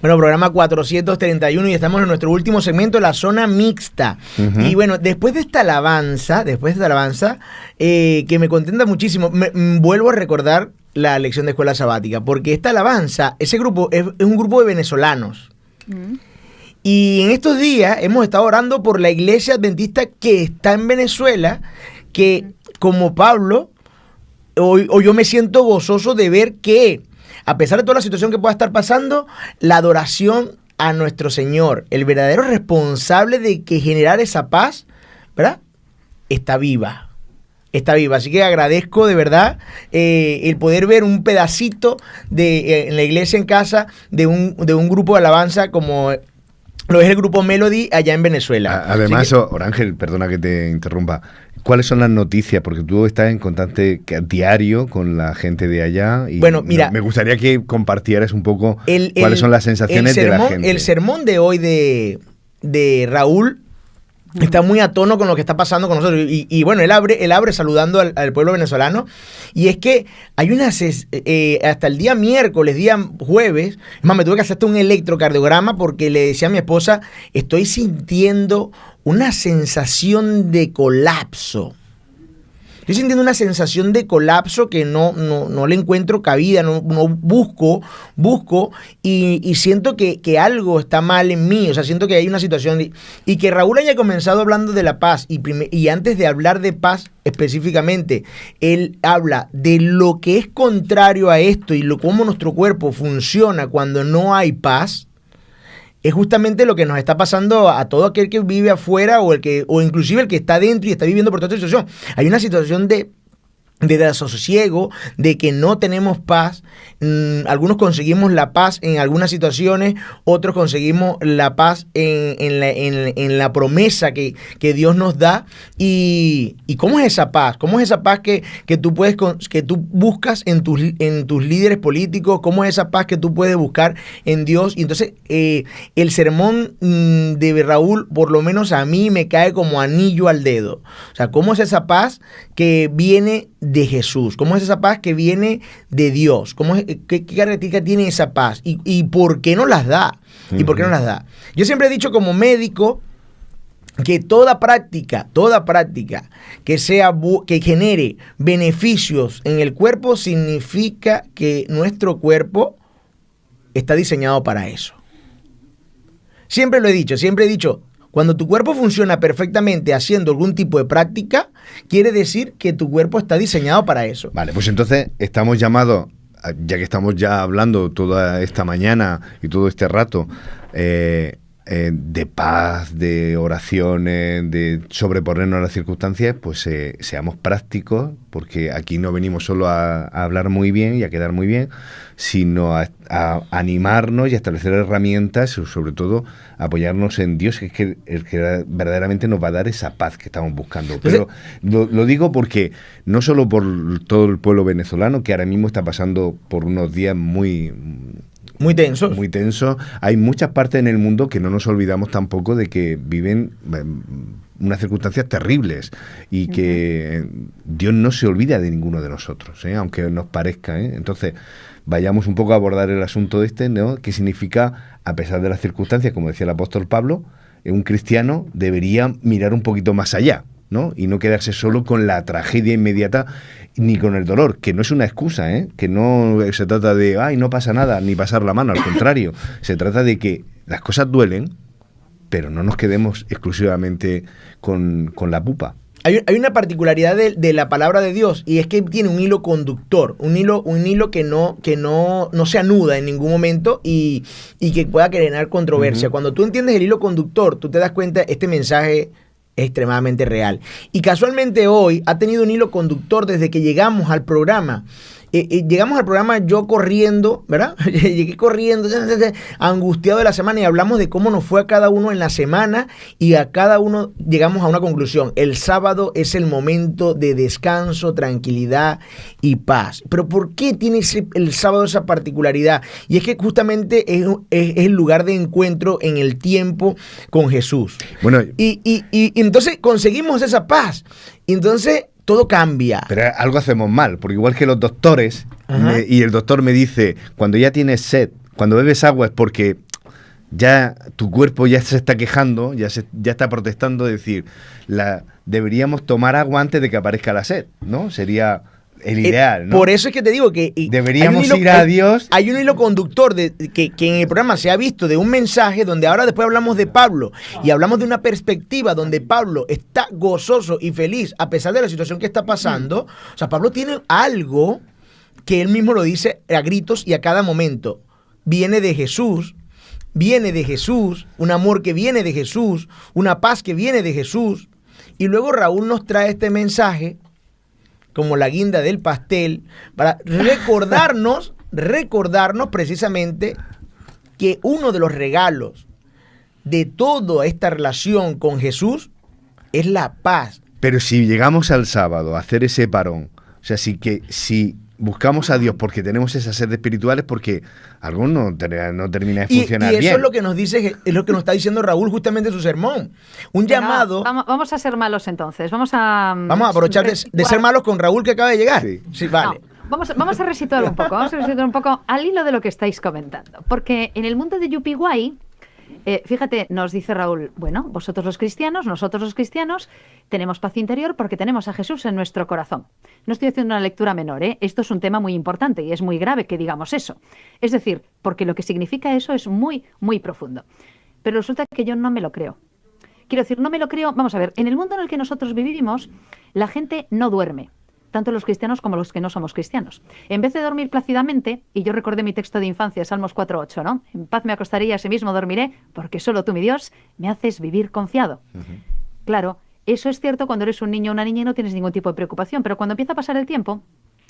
Bueno, programa 431 y estamos en nuestro último segmento, la zona mixta. Y bueno, después de esta alabanza, que me contenta muchísimo, vuelvo a recordar la lección de escuela sabática, porque esta alabanza, ese grupo es un grupo de venezolanos. Y en estos días hemos estado orando por la iglesia adventista que está en Venezuela, que como Pablo, hoy yo me siento gozoso de ver que, a pesar de toda la situación que pueda estar pasando, la adoración a nuestro Señor, el verdadero responsable de que generar esa paz, ¿verdad? Está viva. Está viva. Así que agradezco de verdad el poder ver un pedacito de en la iglesia en casa de un grupo de alabanza como lo es el grupo Melody allá en Venezuela. Además, Orángel, perdona que te interrumpa, ¿cuáles son las noticias? Porque tú estás en contacto diario con la gente de allá y bueno, mira, me gustaría que compartieras un poco cuáles son las sensaciones de la gente. El sermón de hoy de Raúl está muy a tono con lo que está pasando con nosotros. Y bueno, él abre saludando al pueblo venezolano. Y es que hay hasta el día miércoles, día jueves, es más, me tuve que hacer hasta un electrocardiograma porque le decía a mi esposa, estoy sintiendo una sensación de colapso. Estoy sintiendo una sensación de colapso que no le encuentro cabida, no busco y siento que algo está mal en mí, o sea, siento que hay una situación y que Raúl haya comenzado hablando de la paz y antes de hablar de paz específicamente, él habla de lo que es contrario a esto y cómo nuestro cuerpo funciona cuando no hay paz. Es justamente lo que nos está pasando a todo aquel que vive afuera o inclusive el que está dentro y está viviendo por toda esta situación. Hay una situación de desasosiego, de que no tenemos paz. Algunos conseguimos la paz en algunas situaciones, otros conseguimos la paz en la promesa que Dios nos da. ¿Y cómo es esa paz? ¿Cómo es esa paz que tú buscas en tus líderes políticos? ¿Cómo es esa paz que tú puedes buscar en Dios? Y entonces el sermón de Raúl, por lo menos a mí, me cae como anillo al dedo. O sea, ¿cómo es esa paz que viene de Jesús? ¿Cómo es esa paz que viene de Dios? ¿Qué característica tiene esa paz? ¿Y por qué no las da? ¿Y por qué no las da? Yo siempre he dicho como médico que toda práctica que genere beneficios en el cuerpo significa que nuestro cuerpo está diseñado para eso. Siempre he dicho, cuando tu cuerpo funciona perfectamente haciendo algún tipo de práctica, quiere decir que tu cuerpo está diseñado para eso. Vale, pues entonces estamos llamados, ya que estamos ya hablando toda esta mañana y todo este rato, de paz, de oraciones, de sobreponernos a las circunstancias, pues seamos prácticos, porque aquí no venimos solo a hablar muy bien y a quedar muy bien, sino a animarnos y a establecer herramientas, sobre todo apoyarnos en Dios, que es el que verdaderamente nos va a dar esa paz que estamos buscando. Pero lo digo porque no solo por todo el pueblo venezolano, que ahora mismo está pasando por unos días muy tensos. Muy tensos. Hay muchas partes en el mundo que no nos olvidamos tampoco de que viven unas circunstancias terribles y que Dios no se olvida de ninguno de nosotros, aunque nos parezca. Entonces, vayamos un poco a abordar el asunto ¿no? ¿Qué significa, a pesar de las circunstancias, como decía el apóstol Pablo, un cristiano debería mirar un poquito más allá, ¿no? Y no quedarse solo con la tragedia inmediata ni con el dolor, que no es una excusa, que no se trata de, ay, no pasa nada, ni pasar la mano, al contrario, se trata de que las cosas duelen, pero no nos quedemos exclusivamente con la pupa. Hay una particularidad de la palabra de Dios, y es que tiene un hilo conductor, un hilo que no se anuda en ningún momento y que pueda generar controversia. Cuando tú entiendes el hilo conductor, tú te das cuenta, este mensaje es extremadamente real. Y casualmente hoy ha tenido un hilo conductor desde que llegamos al programa. Llegamos al programa yo corriendo, ¿verdad? Llegué corriendo, angustiado de la semana, y hablamos de cómo nos fue a cada uno en la semana, y a cada uno llegamos a una conclusión. El sábado es el momento de descanso, tranquilidad y paz. Pero ¿por qué tiene el sábado esa particularidad? Y es que justamente es el lugar de encuentro en el tiempo con Jesús. Bueno, y entonces conseguimos esa paz. Entonces todo cambia. Pero algo hacemos mal, porque igual que los doctores, y el doctor me dice, cuando ya tienes sed, cuando bebes agua es porque ya tu cuerpo ya se está quejando, ya está protestando, es decir, deberíamos tomar agua antes de que aparezca la sed, ¿no? Sería el ideal, ¿no? Por eso es que te digo que deberíamos ir a Dios. Hay un hilo conductor que en el programa se ha visto, de un mensaje donde ahora después hablamos de Pablo y hablamos de una perspectiva donde Pablo está gozoso y feliz a pesar de la situación que está pasando. O sea, Pablo tiene algo que él mismo lo dice a gritos y a cada momento. Viene de Jesús, un amor que viene de Jesús, una paz que viene de Jesús. Y luego Raúl nos trae este mensaje como la guinda del pastel, para recordarnos precisamente que uno de los regalos de toda esta relación con Jesús es la paz. Pero si llegamos al sábado a hacer ese parón, o sea, si buscamos a Dios porque tenemos esas sed espirituales, porque algo no termina de funcionar bien. Y eso bien. es lo que nos dice, es lo que nos está diciendo Raúl justamente en su sermón. Un llamado. Vamos a ser malos entonces. Vamos a aprovechar de ser malos con Raúl, que acaba de llegar. Sí, vale. No, vamos a resituar un poco. Vamos a resituar un poco al hilo de lo que estáis comentando. Porque en el mundo de Yupiguay, fíjate, nos dice Raúl, bueno, vosotros los cristianos, nosotros los cristianos, tenemos paz interior porque tenemos a Jesús en nuestro corazón. No estoy haciendo una lectura menor, ¿eh? Esto es un tema muy importante y es muy grave que digamos eso. Es decir, porque lo que significa eso es muy, muy profundo. Pero resulta que yo no me lo creo. Quiero decir, no me lo creo. Vamos a ver, en el mundo en el que nosotros vivimos, la gente no duerme, tanto los cristianos como los que no somos cristianos. En vez de dormir plácidamente, y yo recordé mi texto de infancia, Salmos 4:8, ¿no? En paz me acostaré y asimismo dormiré, porque solo tú, mi Dios, me haces vivir confiado. Claro, eso es cierto cuando eres un niño o una niña y no tienes ningún tipo de preocupación, pero cuando empieza a pasar el tiempo,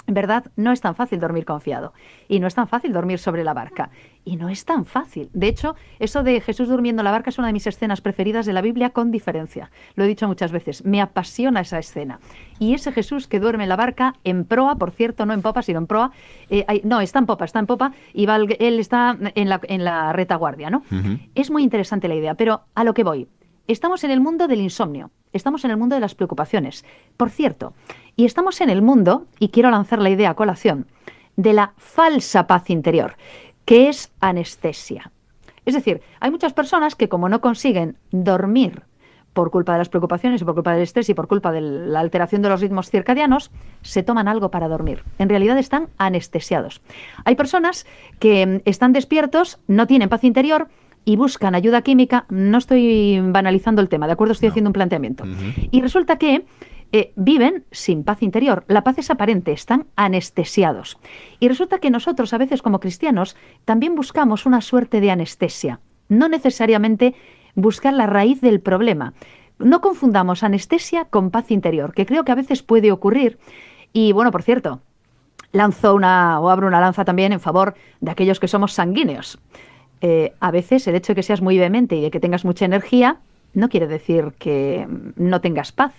en verdad, no es tan fácil dormir confiado. Y no es tan fácil dormir sobre la barca. Y no es tan fácil. De hecho, eso de Jesús durmiendo en la barca es una de mis escenas preferidas de la Biblia, con diferencia. Lo he dicho muchas veces. Me apasiona esa escena. Y ese Jesús que duerme en la barca, en proa, por cierto, no en popa, sino en proa. No, está en popa. Y él está en la retaguardia, ¿no? Es muy interesante la idea. Pero a lo que voy. Estamos en el mundo del insomnio. Estamos en el mundo de las preocupaciones. Por cierto, y estamos en el mundo, y quiero lanzar la idea a colación, de la falsa paz interior, que es anestesia. Es decir, hay muchas personas que, como no consiguen dormir por culpa de las preocupaciones y por culpa del estrés y por culpa de la alteración de los ritmos circadianos, se toman algo para dormir. En realidad están anestesiados. Hay personas que están despiertos, no tienen paz interior y buscan ayuda química. No estoy banalizando el tema, ¿de acuerdo? Estoy haciendo un planteamiento. Y resulta que viven sin paz interior. La paz es aparente, están anestesiados. Y resulta que nosotros, a veces como cristianos, también buscamos una suerte de anestesia. No necesariamente buscar la raíz del problema. No confundamos anestesia con paz interior, que creo que a veces puede ocurrir. Y bueno, por cierto, abro una lanza también en favor de aquellos que somos sanguíneos. A veces el hecho de que seas muy vehemente y de que tengas mucha energía no quiere decir que no tengas paz.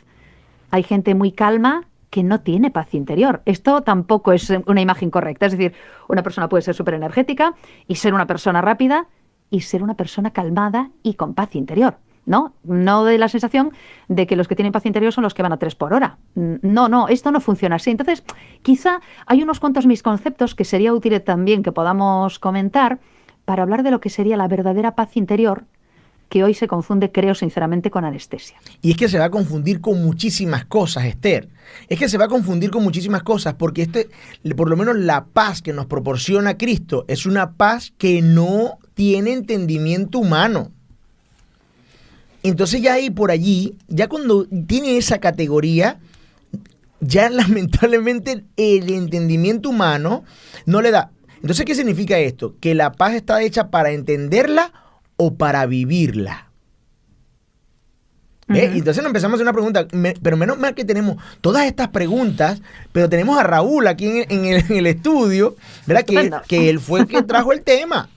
Hay gente muy calma que no tiene paz interior. Esto tampoco es una imagen correcta. Es decir, una persona puede ser súper energética y ser una persona rápida y ser una persona calmada y con paz interior. ¿No? No de la sensación de que los que tienen paz interior son los que van a 3 por hora. No, esto no funciona así. Entonces, quizá hay unos cuantos mis conceptos que sería útil también que podamos comentar para hablar de lo que sería la verdadera paz interior, que hoy se confunde, creo sinceramente, con anestesia. Y es que se va a confundir con muchísimas cosas, Esther. Es que se va a confundir con muchísimas cosas, porque por lo menos la paz que nos proporciona Cristo es una paz que no tiene entendimiento humano. entonces ya ahí por allí, ya cuando tiene esa categoría, ya lamentablemente el entendimiento humano no le da. Entonces, ¿qué significa esto? Que la paz está hecha para entenderla o para vivirla. ¿Ve? Y entonces nos empezamos a hacer una pregunta, pero menos mal que tenemos todas estas preguntas, pero tenemos a Raúl aquí en el estudio, ¿verdad? Que él fue el que trajo el tema.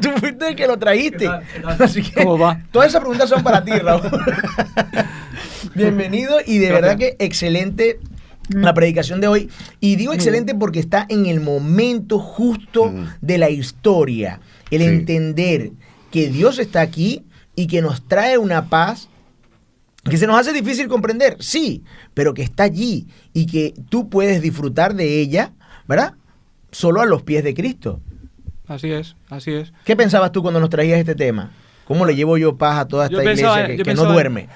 Tú fuiste el que lo trajiste. ¿Qué tal? Así que ¿Cómo va? todas esas preguntas son para ti, Raúl. Bienvenido y de verdad que excelente la predicación de hoy. Y digo excelente porque está en el momento justo de la historia. El entender que Dios está aquí y que nos trae una paz que se nos hace difícil comprender, sí, pero que está allí y que tú puedes disfrutar de ella, ¿verdad? Solo a los pies de Cristo. Así es, así es. ¿Qué pensabas tú cuando nos traías este tema? ¿Cómo le llevo yo paz a toda esta iglesia que no duerme?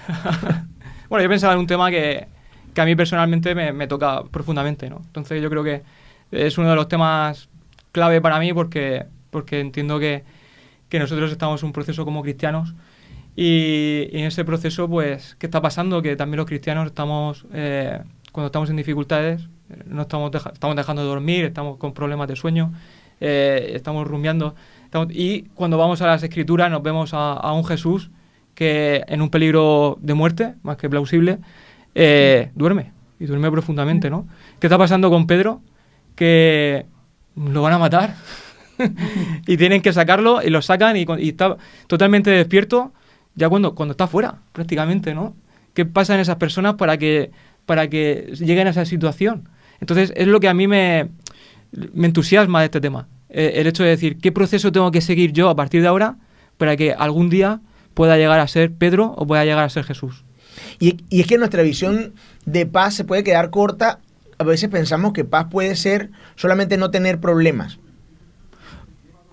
Bueno, yo pensaba en un tema que a mí personalmente me toca profundamente, ¿no? Entonces yo creo que es uno de los temas clave para mí porque entiendo que nosotros estamos en un proceso como cristianos y en ese proceso, pues, ¿qué está pasando? Que también los cristianos estamos, cuando estamos en dificultades, no estamos dejando de dormir, estamos con problemas de sueño, estamos rumiando. Y cuando vamos a las Escrituras nos vemos a un Jesús que en un peligro de muerte, más que plausible, duerme, y duerme profundamente, ¿no? ¿Qué está pasando con Pedro? Que lo van a matar y tienen que sacarlo y lo sacan y está totalmente despierto ya cuando está fuera, prácticamente, ¿no? ¿Qué pasa en esas personas para que lleguen a esa situación? Entonces es lo que a mí me entusiasma de este tema. El hecho de decir, ¿qué proceso tengo que seguir yo a partir de ahora para que algún día pueda llegar a ser Pedro o pueda llegar a ser Jesús? Y es que nuestra visión de paz se puede quedar corta. A veces pensamos que paz puede ser solamente no tener problemas.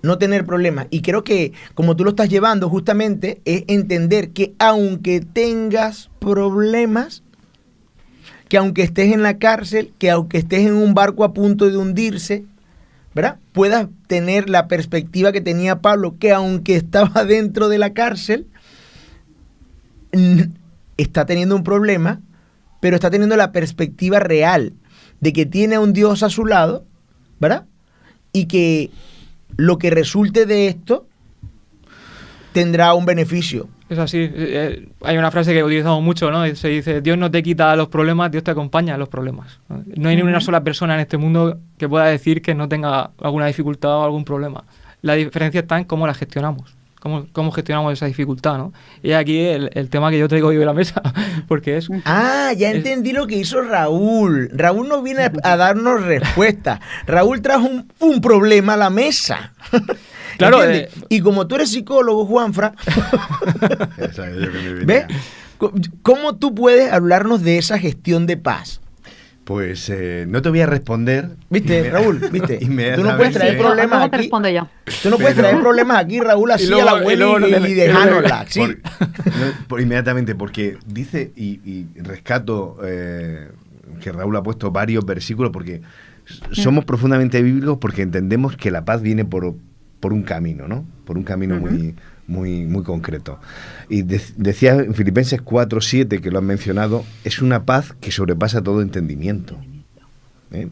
No tener problemas. Y creo que como tú lo estás llevando justamente es entender que aunque tengas problemas, que aunque estés en la cárcel, que aunque estés en un barco a punto de hundirse, ¿verdad? Puedas tener la perspectiva que tenía Pablo, que aunque estaba dentro de la cárcel, está teniendo un problema, pero está teniendo la perspectiva real de que tiene a un Dios a su lado, ¿verdad? Y que lo que resulte de esto tendrá un beneficio. Es así. Hay una frase que utilizamos mucho, ¿no? Se dice, Dios no te quita los problemas, Dios te acompaña a los problemas. No hay ni una sola persona en este mundo que pueda decir que no tenga alguna dificultad o algún problema. La diferencia está en cómo la gestionamos, cómo gestionamos esa dificultad, ¿no? Y aquí el tema que yo traigo hoy de la mesa, porque es... Ya entendí lo que hizo Raúl. Raúl no viene a darnos respuesta. Raúl trajo un problema a la mesa. Claro, y como tú eres psicólogo, Juanfra, ¿ves? ¿Cómo tú puedes hablarnos de esa gestión de paz? Pues no te voy a responder. ¿Viste, Raúl? ¿Viste? Tú no puedes traer Sí, problemas luego te aquí. respondo yo. Tú no puedes traer problemas aquí, Raúl, así luego- a la y luego abuela no y te- dejárnosla. Sí. Inmediatamente, porque dice, y rescato que Raúl ha puesto varios versículos, porque somos profundamente bíblicos, porque entendemos que la paz viene por un camino, ¿no? Por un camino muy concreto. Y decía en Filipenses 4:7, que lo han mencionado, es una paz que sobrepasa todo entendimiento, ¿eh?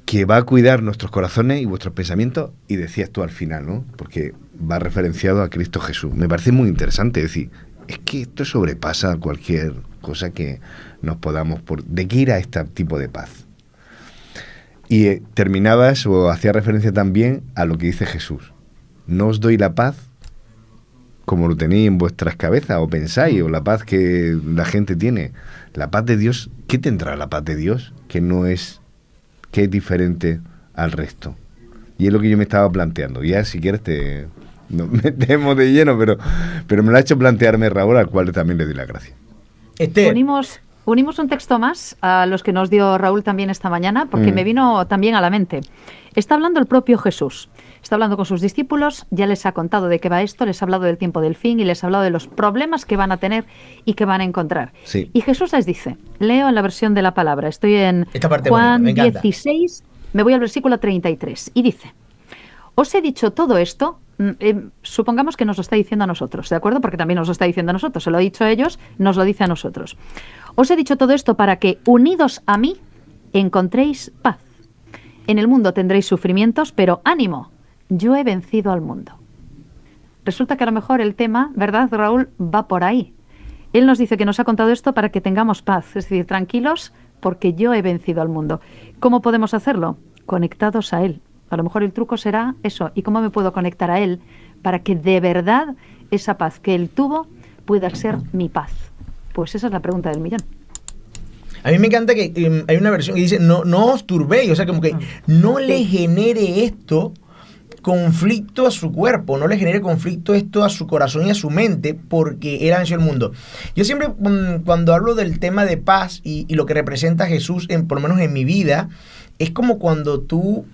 Que va a cuidar nuestros corazones y vuestros pensamientos, y decías tú al final, ¿no? Porque va referenciado a Cristo Jesús. Me parece muy interesante decir, es que esto sobrepasa cualquier cosa que nos podamos... ¿De qué ir a este tipo de paz? Y terminabas o hacía referencia también a lo que dice Jesús. No os doy la paz como lo tenéis en vuestras cabezas o pensáis, o la paz que la gente tiene. La paz de Dios, ¿qué tendrá la paz de Dios? Que es diferente al resto. Y es lo que yo me estaba planteando. Ya si quieres nos metemos de lleno, pero me lo ha hecho plantearme Raúl, al cual también le doy la gracia. Esther, Unimos un texto más a los que nos dio Raúl también esta mañana, porque me vino también a la mente. Está hablando el propio Jesús. Está hablando con sus discípulos, ya les ha contado de qué va esto, les ha hablado del tiempo del fin y les ha hablado de los problemas que van a tener y que van a encontrar. Sí. Y Jesús les dice, leo en la versión de la palabra, estoy en Esta parte Juan bonita, me encanta. 16, me voy al versículo 33, y dice, os he dicho todo esto supongamos que nos lo está diciendo a nosotros, ¿de acuerdo? Porque también nos lo está diciendo a nosotros, se lo he dicho a ellos, nos lo dice a nosotros. Os he dicho todo esto para que, unidos a mí, encontréis paz. En el mundo tendréis sufrimientos, pero ánimo, yo he vencido al mundo. Resulta que a lo mejor el tema, ¿verdad, Raúl?, va por ahí. Él nos dice que nos ha contado esto para que tengamos paz, es decir, tranquilos, porque yo he vencido al mundo. ¿Cómo podemos hacerlo? Conectados a Él. A lo mejor el truco será eso. ¿Y cómo me puedo conectar a Él para que de verdad esa paz que Él tuvo pueda ser mi paz? Pues esa es la pregunta del millón. A mí me encanta que hay una versión que dice, no os turbéis, o sea, como que no le genere esto conflicto a su cuerpo, no le genere conflicto esto a su corazón y a su mente, porque Él ha vencido el mundo. Yo siempre, cuando hablo del tema de paz y lo que representa Jesús, por lo menos en mi vida, es como cuando tú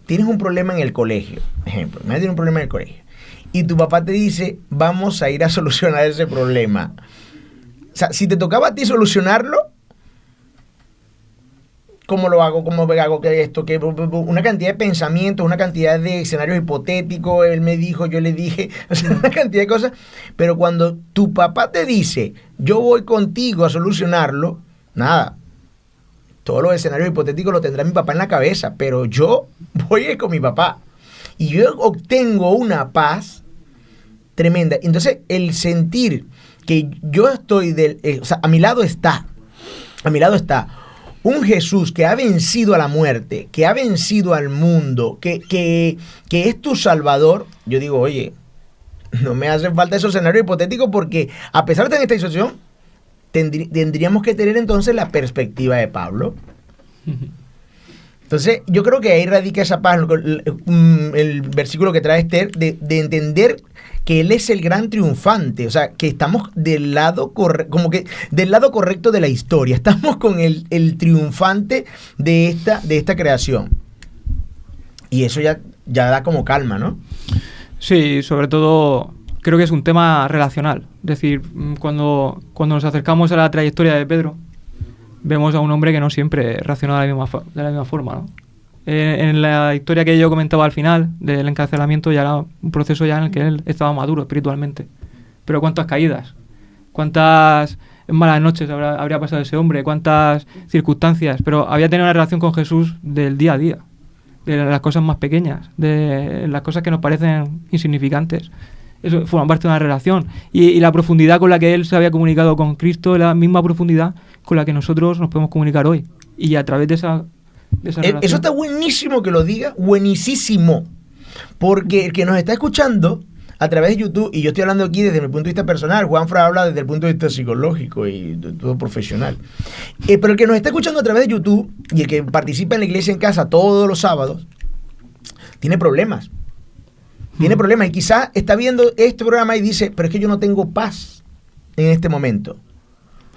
tienes un problema en el colegio. Ejemplo, me tienes un problema en el colegio y tu papá te dice, vamos a ir a solucionar ese problema. O sea, si te tocaba a ti solucionarlo, ¿cómo lo hago? ¿Cómo hago que esto? Que una cantidad de pensamientos, una cantidad de escenarios hipotéticos, él me dijo, yo le dije, o sea, una cantidad de cosas. Pero cuando tu papá te dice, yo voy contigo a solucionarlo, nada. Todos los escenarios hipotéticos los tendrá mi papá en la cabeza, pero yo voy con mi papá. Y yo obtengo una paz tremenda. Entonces, el sentir que yo estoy o sea, a mi lado está un Jesús que ha vencido a la muerte, que ha vencido al mundo, que es tu Salvador. Yo digo, oye, no me hacen falta esos escenarios hipotéticos porque a pesar de estar en esta situación, tendríamos que tener entonces la perspectiva de Pablo. Entonces, yo creo que ahí radica esa paz, el versículo que trae Esther, de entender que Él es el gran triunfante, o sea, que estamos del lado correcto de la historia, estamos con el triunfante de esta creación. Y eso ya da como calma, ¿no? Sí, sobre todo creo que es un tema relacional. Es decir, cuando nos acercamos a la trayectoria de Pedro, vemos a un hombre que no siempre reacciona de la misma forma, ¿no? En la historia que yo comentaba al final del encarcelamiento ya era un proceso ya en el que él estaba maduro espiritualmente. Pero cuántas caídas, cuántas malas noches habría pasado ese hombre, cuántas circunstancias, pero había tenido una relación con Jesús del día a día, de las cosas más pequeñas, de las cosas que nos parecen insignificantes. Eso forma parte de una relación. Y la profundidad con la que él se había comunicado con Cristo es la misma profundidad con la que nosotros nos podemos comunicar hoy. Y a través de esa relación. Eso está buenísimo que lo diga, buenísimo. Porque el que nos está escuchando a través de YouTube, y yo estoy hablando aquí desde mi punto de vista personal, Juanfra habla desde el punto de vista psicológico y todo profesional. Pero el que nos está escuchando a través de YouTube y el que participa en la iglesia en casa todos los sábados, tiene problemas. Tiene problemas y quizás está viendo este programa y dice, pero es que yo no tengo paz en este momento.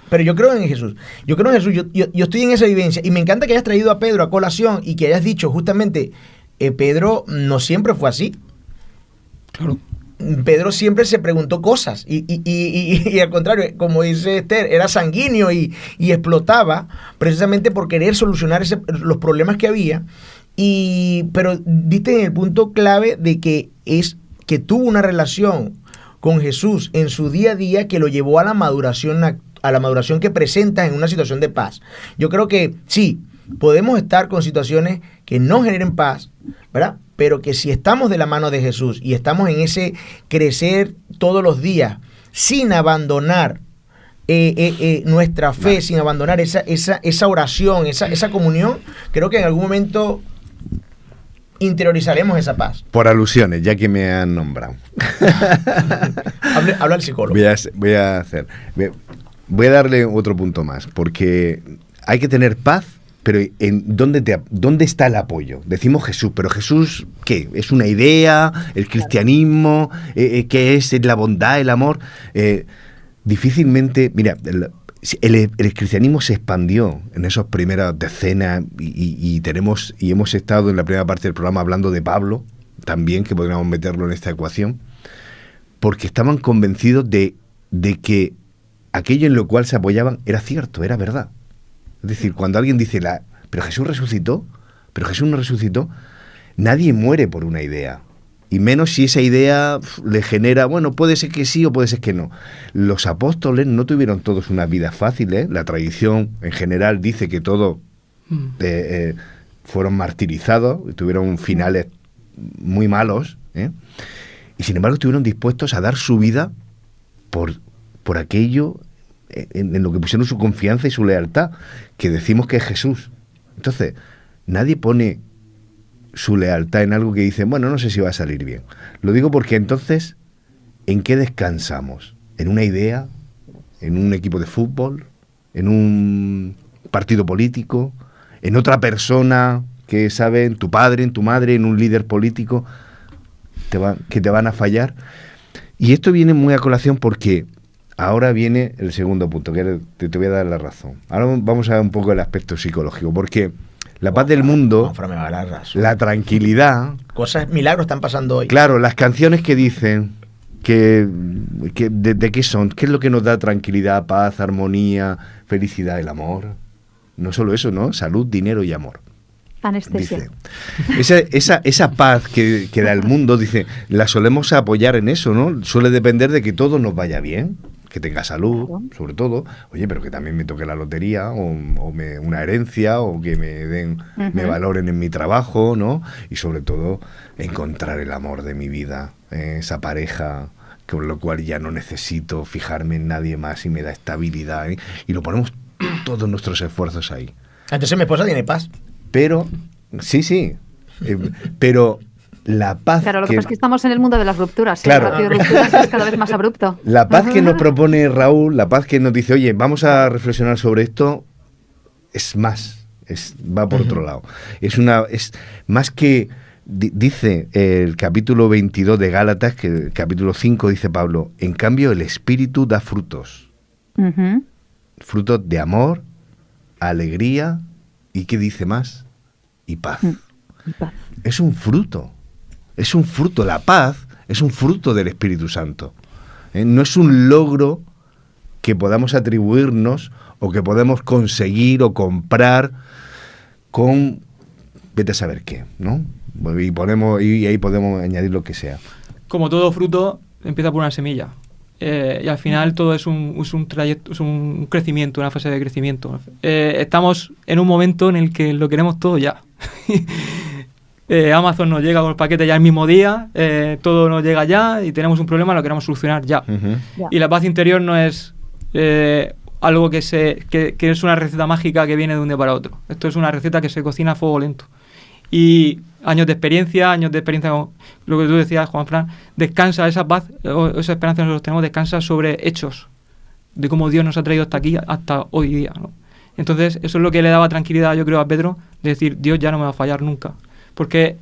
Pero yo creo en Jesús. Yo creo en Jesús. Yo estoy en esa vivencia. Y me encanta que hayas traído a Pedro a colación y que hayas dicho justamente, Pedro no siempre fue así. Claro. Pedro siempre se preguntó cosas. Y al contrario, como dice Esther, era sanguíneo y explotaba precisamente por querer solucionar los problemas que había. Pero diste en el punto clave de que tuvo una relación con Jesús en su día a día que lo llevó a la maduración que presenta en una situación de paz. Yo creo que sí, podemos estar con situaciones que no generen paz, ¿verdad? Pero que si estamos de la mano de Jesús y estamos en ese crecer todos los días sin abandonar nuestra fe, sin abandonar esa oración, esa comunión, creo que en algún momento interiorizaremos esa paz. Por alusiones, ya que me han nombrado. Habla el psicólogo. Voy a darle otro punto más, porque hay que tener paz, pero ¿dónde está el apoyo? Decimos Jesús, pero Jesús, ¿qué? ¿Es una idea? ¿El cristianismo? ¿Qué es la bondad, el amor? Difícilmente, mira, el cristianismo se expandió en esas primeras decenas y hemos estado en la primera parte del programa hablando de Pablo, también, que podríamos meterlo en esta ecuación, porque estaban convencidos de que aquello en lo cual se apoyaban era cierto, era verdad. Es decir, cuando alguien dice, pero Jesús resucitó, pero Jesús no resucitó, nadie muere por una idea. y menos si esa idea le genera, bueno, puede ser que sí o puede ser que no. Los apóstoles no tuvieron todos una vida fácil, ¿eh? La tradición en general dice que todos fueron martirizados, tuvieron finales muy malos, ¿eh? Y sin embargo estuvieron dispuestos a dar su vida por aquello en lo que pusieron su confianza y su lealtad, que decimos que es Jesús. Entonces, nadie pone su lealtad en algo que dice, bueno, no sé si va a salir bien. Lo digo porque entonces, ¿en qué descansamos? ¿En una idea? ¿En un equipo de fútbol? ¿En un partido político? ¿En otra persona que sabe, en tu padre, en tu madre, en un líder político que te van a fallar? Y esto viene muy a colación porque ahora viene el segundo punto, que te voy a dar la razón. Ahora vamos a ver un poco el aspecto psicológico, porque la paz del mundo, me va a dar razón. la tranquilidad... Cosas, milagros están pasando hoy. Claro, las canciones que dicen de qué son, qué es lo que nos da tranquilidad, paz, armonía, felicidad, el amor. No solo eso, ¿no? Salud, dinero y amor. Anestesia. Dice, esa paz que da el mundo, dice, la solemos apoyar en eso, ¿no? Suele depender de que todo nos vaya bien, que tenga salud, claro, sobre todo. Oye, pero que también me toque la lotería o una herencia o que me valoren en mi trabajo, ¿no? Y sobre todo encontrar el amor de mi vida, esa pareja con lo cual ya no necesito fijarme en nadie más y me da estabilidad, ¿eh? Y lo ponemos todos nuestros esfuerzos ahí. Entonces mi esposa tiene paz. Pero, sí, pero la paz... Claro, lo que pasa es que estamos en el mundo de las rupturas. Claro. El ratio de rupturas es cada vez más abrupto. La paz que nos propone Raúl, la paz que nos dice, oye, vamos a reflexionar sobre esto, es más, va por otro lado. Es más que... Dice el capítulo 22 de Gálatas, que el capítulo 5 dice Pablo, en cambio el Espíritu da frutos. Frutos de amor, alegría... ¿Y qué dice más? Y paz. Y paz. Es un fruto. La paz es un fruto del Espíritu Santo. No es un logro que podamos atribuirnos o que podemos conseguir o comprar con vete a saber qué, ¿no? Y ahí podemos añadir lo que sea. Como todo fruto, empieza por una semilla. Y al final todo es un trayecto, es un crecimiento, una fase de crecimiento. Estamos en un momento en el que lo queremos todo ya. Amazon nos llega con el paquete ya el mismo día, todo nos llega ya y tenemos un problema, lo queremos solucionar ya. Y la paz interior no es algo que es una receta mágica que viene de un día para otro. Esto es una receta que se cocina a fuego lento. Y años de experiencia con lo que tú decías, Juanfran, descansa esa paz, o esa esperanza que nosotros tenemos, descansa sobre hechos de cómo Dios nos ha traído hasta aquí, hasta hoy día, ¿no? Entonces, eso es lo que le daba tranquilidad, yo creo, a Pedro, de decir, Dios ya no me va a fallar nunca, porque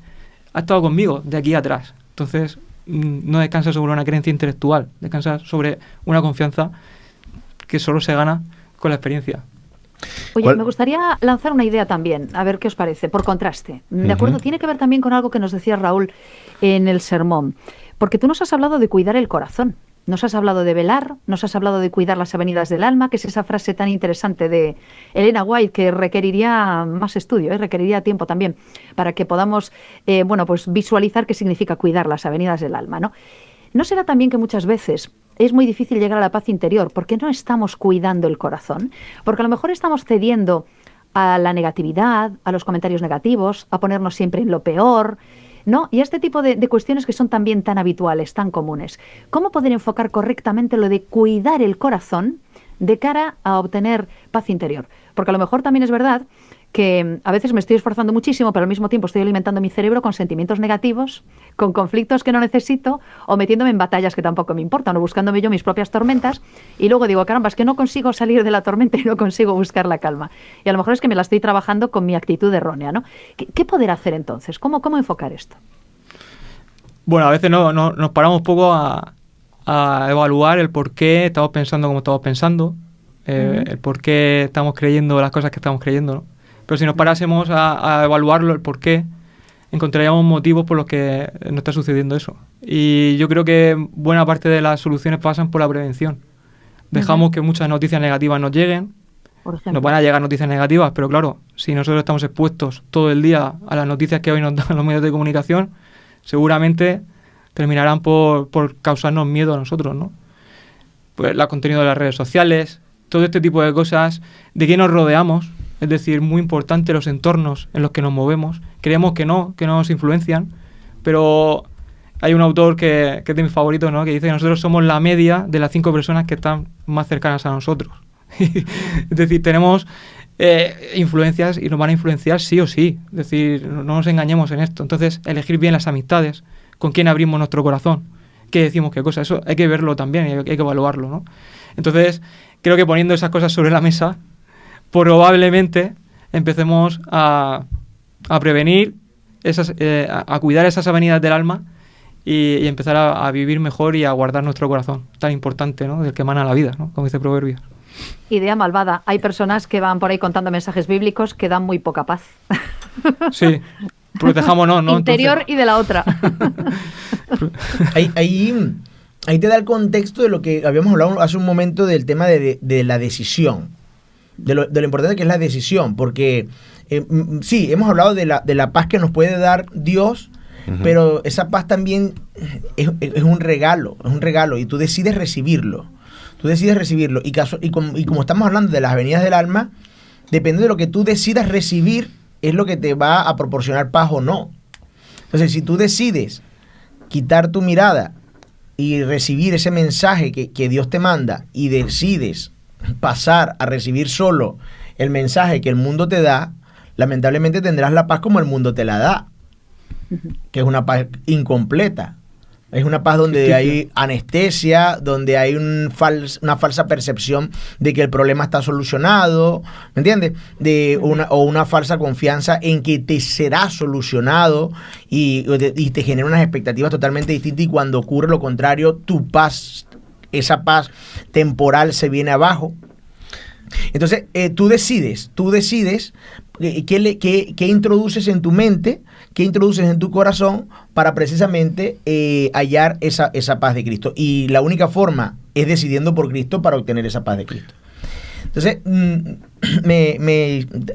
ha estado conmigo de aquí atrás. Entonces, no descansa sobre una creencia intelectual, descansa sobre una confianza que solo se gana con la experiencia. Oye, me gustaría lanzar una idea también, a ver qué os parece, por contraste. ¿De acuerdo? Tiene que ver también con algo que nos decía Raúl en el sermón, porque tú nos has hablado de cuidar el corazón, nos has hablado de velar, nos has hablado de cuidar las avenidas del alma, que es esa frase tan interesante de Elena White que requeriría más estudio, requeriría tiempo también para que podamos pues visualizar qué significa cuidar las avenidas del alma, ¿no? ¿No será también que muchas veces es muy difícil llegar a la paz interior porque no estamos cuidando el corazón? Porque a lo mejor estamos cediendo a la negatividad, a los comentarios negativos, a ponernos siempre en lo peor, ¿no? Y este tipo de cuestiones que son también tan habituales, tan comunes. ¿Cómo poder enfocar correctamente lo de cuidar el corazón de cara a obtener paz interior? Porque a lo mejor también es verdad que a veces me estoy esforzando muchísimo, pero al mismo tiempo estoy alimentando mi cerebro con sentimientos negativos, con conflictos que no necesito, o metiéndome en batallas que tampoco me importan, o buscándome yo mis propias tormentas, y luego digo, caramba, es que no consigo salir de la tormenta y no consigo buscar la calma. Y a lo mejor es que me la estoy trabajando con mi actitud errónea, ¿no? ¿Qué poder hacer entonces? ¿Cómo enfocar esto? Bueno, a veces nos paramos un poco a evaluar el por qué estamos pensando como estamos pensando, el por qué estamos creyendo las cosas que estamos creyendo, ¿no? Pero si nos parásemos a evaluarlo, el por qué, encontraríamos motivos por los que nos está sucediendo eso. Y yo creo que buena parte de las soluciones pasan por la prevención. Dejamos que muchas noticias negativas nos lleguen. Nos van a llegar noticias negativas, pero claro, si nosotros estamos expuestos todo el día a las noticias que hoy nos dan los medios de comunicación, seguramente terminarán por causarnos miedo a nosotros, ¿no? Pues el contenido de las redes sociales, todo este tipo de cosas, de qué nos rodeamos, es decir, muy importante los entornos en los que nos movemos. Creemos que no nos influencian, pero hay un autor que es de mis favoritos, ¿no? Que dice que nosotros somos la media de las 5 personas que están más cercanas a nosotros. Es decir, tenemos influencias y nos van a influenciar sí o sí. Es decir, no nos engañemos en esto. Entonces, elegir bien las amistades, con quién abrimos nuestro corazón, qué decimos, qué cosas. Eso hay que verlo también y hay que evaluarlo, ¿no? Entonces, creo que poniendo esas cosas sobre la mesa, probablemente empecemos a prevenir, a cuidar esas avenidas del alma y empezar a vivir mejor y a guardar nuestro corazón, tan importante, ¿no? Del que emana la vida, ¿no? Como dice Proverbios. Idea malvada. Hay personas que van por ahí contando mensajes bíblicos que dan muy poca paz. Sí, protejámonos, ¿no? Interior Entonces, y de la otra. Ahí te da el contexto de lo que habíamos hablado hace un momento del tema de la decisión, de lo importante que es la decisión, porque sí, hemos hablado de la paz que nos puede dar Dios, pero esa paz también es un regalo, y tú decides recibirlo. Y como estamos hablando de las avenidas del alma, depende de lo que tú decidas recibir, es lo que te va a proporcionar paz o no. Entonces, si tú decides quitar tu mirada y recibir ese mensaje que Dios te manda y decides pasar a recibir solo el mensaje que el mundo te da, lamentablemente tendrás la paz como el mundo te la da, que es una paz incompleta. Es una paz donde hay anestesia, donde hay una falsa percepción de que el problema está solucionado, ¿me entiendes? O una falsa confianza en que te será solucionado y te genera unas expectativas totalmente distintas, y cuando ocurre lo contrario, tu paz, esa paz temporal se viene abajo. Entonces, tú decides qué introduces en tu mente, qué introduces en tu corazón para precisamente hallar esa paz de Cristo. Y la única forma es decidiendo por Cristo para obtener esa paz de Cristo. Entonces,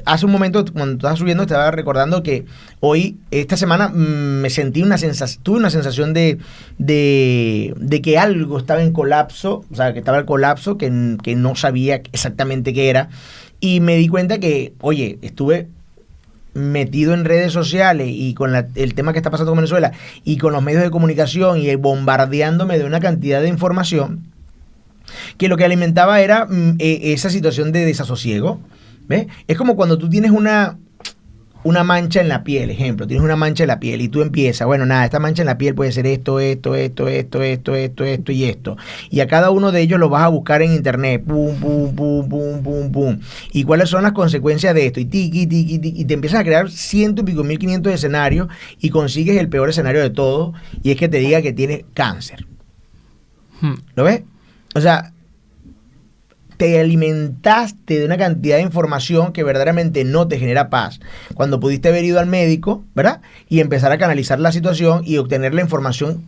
hace un momento, cuando estaba subiendo, estaba recordando que esta semana, tuve una sensación de que algo estaba en colapso, o sea, que estaba el colapso, que no sabía exactamente qué era, y me di cuenta que, oye, estuve metido en redes sociales y con el tema que está pasando con Venezuela y con los medios de comunicación y bombardeándome de una cantidad de información, que lo que alimentaba era esa situación de desasosiego. ¿Ves? Es como cuando tú tienes una mancha en la piel, ejemplo, tienes una mancha en la piel y tú empiezas, bueno, nada, esta mancha en la piel puede ser esto y esto. Y a cada uno de ellos lo vas a buscar en internet, pum, pum, pum, pum, pum, pum. ¿Y cuáles son las consecuencias de esto? Y y te empiezas a crear 100 y pico, 1500 escenarios y consigues el peor escenario de todo, y es que te diga que tienes cáncer. ¿Lo ves? O sea, te alimentaste de una cantidad de información que verdaderamente no te genera paz, cuando pudiste haber ido al médico, ¿verdad? Y empezar a canalizar la situación y obtener la información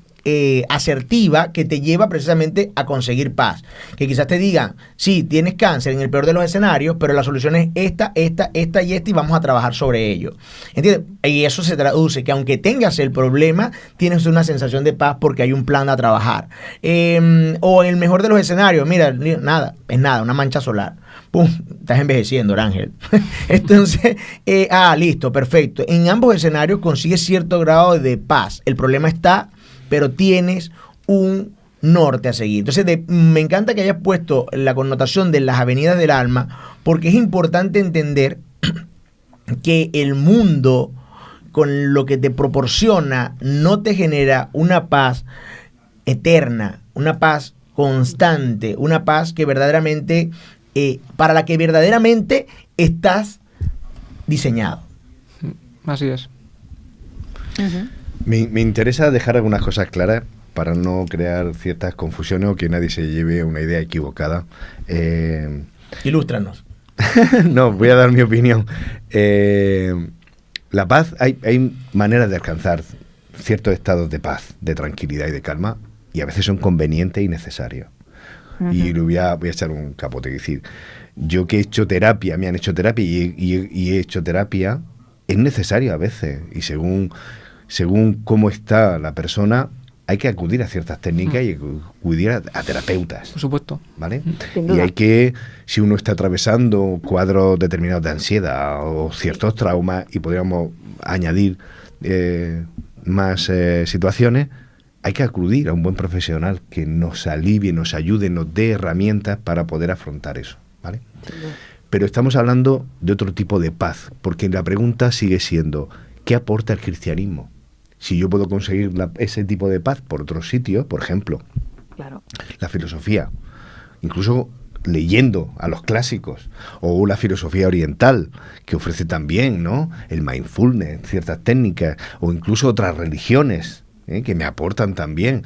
asertiva que te lleva precisamente a conseguir paz. Que quizás te digan, sí, tienes cáncer en el peor de los escenarios, pero la solución es esta y vamos a trabajar sobre ello. ¿Entiendes? Y eso se traduce que aunque tengas el problema, tienes una sensación de paz porque hay un plan a trabajar. O en el mejor de los escenarios, mira, nada, una mancha solar. ¡Pum! Estás envejeciendo, Ángel. Entonces, listo, perfecto. En ambos escenarios consigues cierto grado de paz. El problema está, pero tienes un norte a seguir. Entonces, me encanta que hayas puesto la connotación de las avenidas del alma, porque es importante entender que el mundo, con lo que te proporciona, no te genera una paz eterna, una paz constante, una paz que verdaderamente, para la que verdaderamente estás diseñado. Así es. Uh-huh. Me interesa dejar algunas cosas claras para no crear ciertas confusiones o que nadie se lleve una idea equivocada. Ilústranos. No, voy a dar mi opinión. La paz, hay maneras de alcanzar ciertos estados de paz, de tranquilidad y de calma, y a veces son convenientes y necesarios. Uh-huh. Y voy a echar un capote. Es decir, yo que he hecho terapia, me han hecho terapia y he hecho terapia, es necesario a veces, y según cómo está la persona, hay que acudir a ciertas técnicas y acudir a terapeutas. Por supuesto. ¿Vale? Sin Y duda. hay que, si uno está atravesando cuadros determinados de ansiedad o ciertos traumas, y podríamos añadir más situaciones, hay que acudir a un buen profesional que nos alivie, nos ayude, nos dé herramientas para poder afrontar eso, ¿vale? Pero estamos hablando de otro tipo de paz, porque la pregunta sigue siendo, ¿qué aporta el cristianismo? Si yo puedo conseguir ese tipo de paz por otros sitios, por ejemplo, Claro. la filosofía, incluso leyendo a los clásicos, o la filosofía oriental, que ofrece también, ¿no?, el mindfulness, ciertas técnicas, o incluso otras religiones, que me aportan también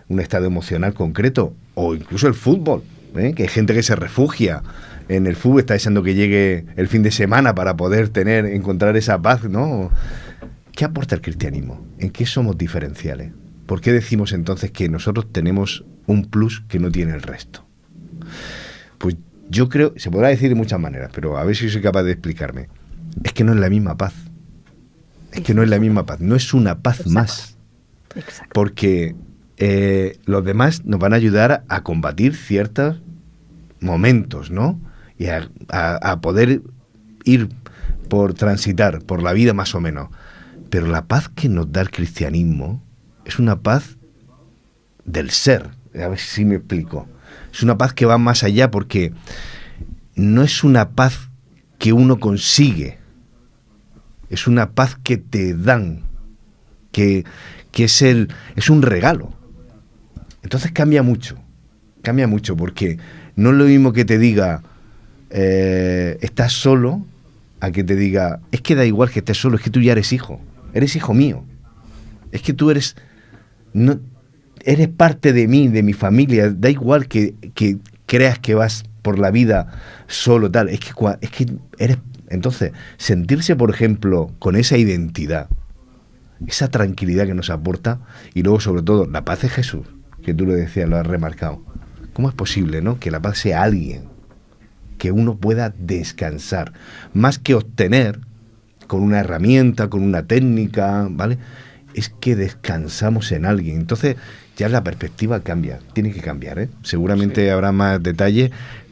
un estado emocional concreto, o incluso el fútbol, que hay gente que se refugia en el fútbol, está deseando que llegue el fin de semana para poder encontrar esa paz, ¿no? ¿Qué aporta el cristianismo? ¿En qué somos diferenciales? ¿Por qué decimos entonces que nosotros tenemos un plus que no tiene el resto? Pues yo creo, se podrá decir de muchas maneras, pero a ver si soy capaz de explicarme. Es que no es la misma paz. Es que no es la misma paz. No es una paz más. Exacto. Porque los demás nos van a ayudar a combatir ciertos momentos, ¿no? Y a poder ir transitar por la vida más o menos. Pero la paz que nos da el cristianismo es una paz del ser. A ver si me explico. Es una paz que va más allá, porque no es una paz que uno consigue. Es una paz que te dan, que es un regalo. Entonces cambia mucho, porque no es lo mismo que te diga estás solo, a que te diga es que da igual que estés solo, es que tú ya eres hijo mío, es que tú eres parte de mí, de mi familia, da igual que creas que vas por la vida solo, tal, es que eres. Entonces, sentirse, por ejemplo, con esa identidad, esa tranquilidad que nos aporta, y luego, sobre todo, la paz de Jesús, que tú lo decías, lo has remarcado. ¿Cómo es posible, no?, que la paz sea alguien que uno pueda descansar, más que obtener con una herramienta, con una técnica, ¿vale? Es que descansamos en alguien. Entonces, ya la perspectiva cambia, tiene que cambiar, ¿eh? Seguramente Sí. habrá más detalles,